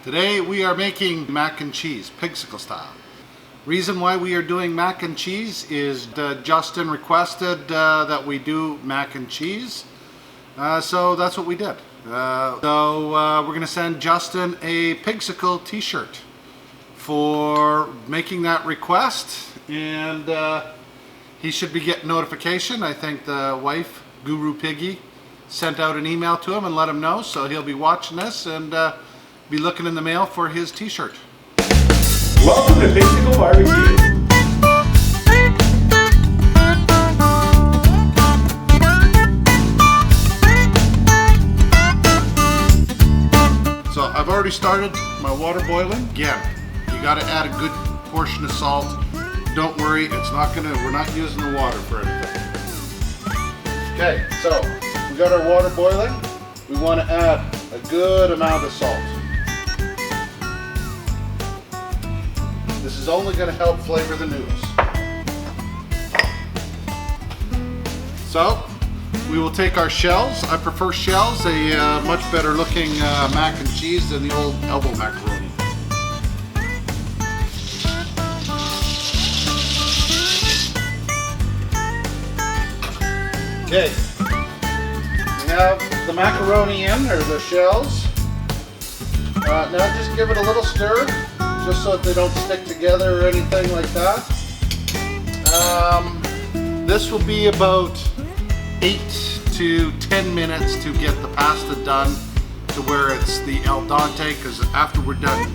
Today we are making mac and cheese, Pigsicle style. Reason why we are doing mac and cheese is Justin requested that we do mac and cheese, so that's what we did. We're going to send Justin a Pigsicle t-shirt for making that request, and he should be getting notification. I think the wife, Guru Piggy, sent out an email to him and let him know, so he'll be watching this and be looking in the mail for his t-shirt. Welcome to Pigsicle BBQ. So I've already started my water boiling. Again, you got to add a good portion of salt. Don't worry, we're not using the water for anything. Okay, so we got our water boiling. We want to add a good amount of salt. This is only going to help flavor the noodles. So we will take our shells. I prefer shells. They much better looking mac and cheese than the old elbow macaroni. Okay, we have the macaroni in, or the shells. Now just give it a little stir, just so that they don't stick together or anything like that. This will be about 8 to 10 minutes to get the pasta done to where it's the al dente, because after we're done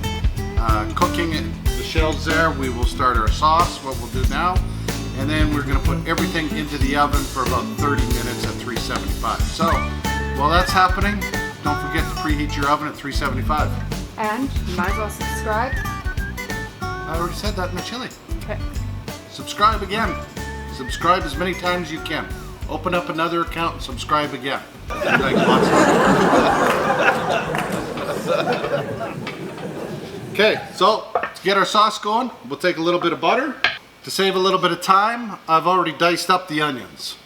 cooking it, the shells there, we will start our sauce, what we'll do now, and then we're going to put everything into the oven for about 30 minutes at 375. So while that's happening, don't forget to preheat your oven at 375. And you might as well subscribe. I already said that in the chili. Okay. Subscribe again. Subscribe as many times as you can. Open up another account and subscribe again. Okay, so to get our sauce going, we'll take a little bit of butter. To save a little bit of time, I've already diced up the onions.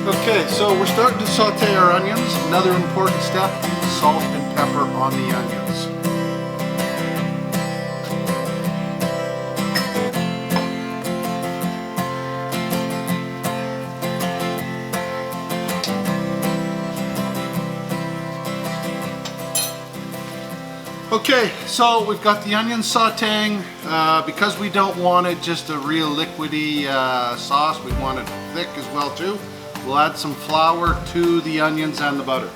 Okay, so we're starting to saute our onions. Another important step, salt and pepper on the onions. Okay, so we've got the onions sauteing. Because we don't want it just a real liquidy sauce, we want it thick as well too. We'll add some flour to the onions and the butter.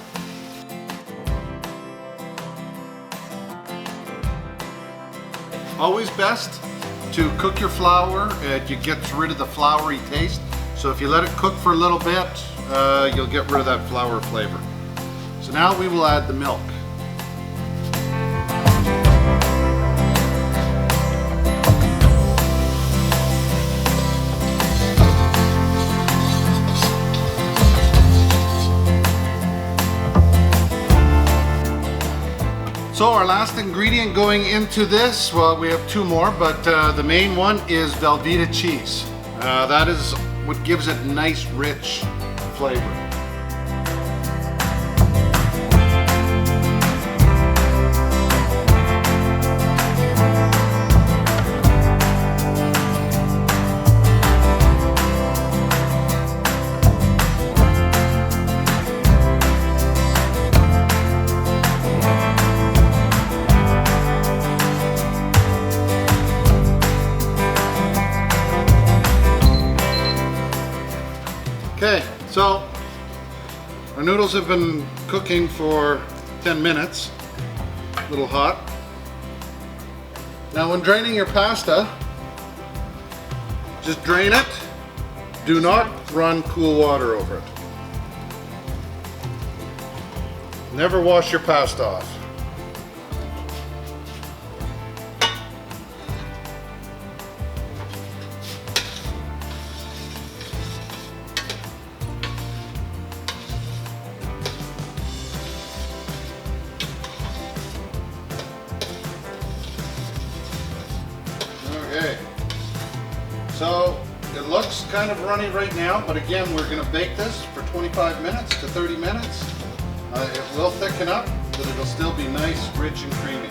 Always best to cook your flour. It gets rid of the floury taste. So if you let it cook for a little bit, you'll get rid of that flour flavor. So now we will add the milk. So our last ingredient going into this, well, we have two more, but the main one is Velveeta cheese. That is what gives it nice, rich flavor. Okay, so our noodles have been cooking for 10 minutes, a little hot. Now when draining your pasta, just drain it. Do not run cool water over it. Never wash your pasta off. Okay, so it looks kind of runny right now, but again, we're going to bake this for 25 minutes to 30 minutes. It will thicken up, but it'll still be nice, rich, and creamy.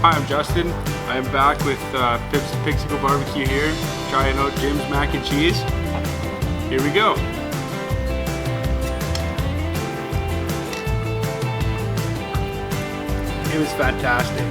Hi, I'm Justin. I'm back with Pigsicle BBQ here, trying out Jim's mac and cheese. Here we go. It was fantastic.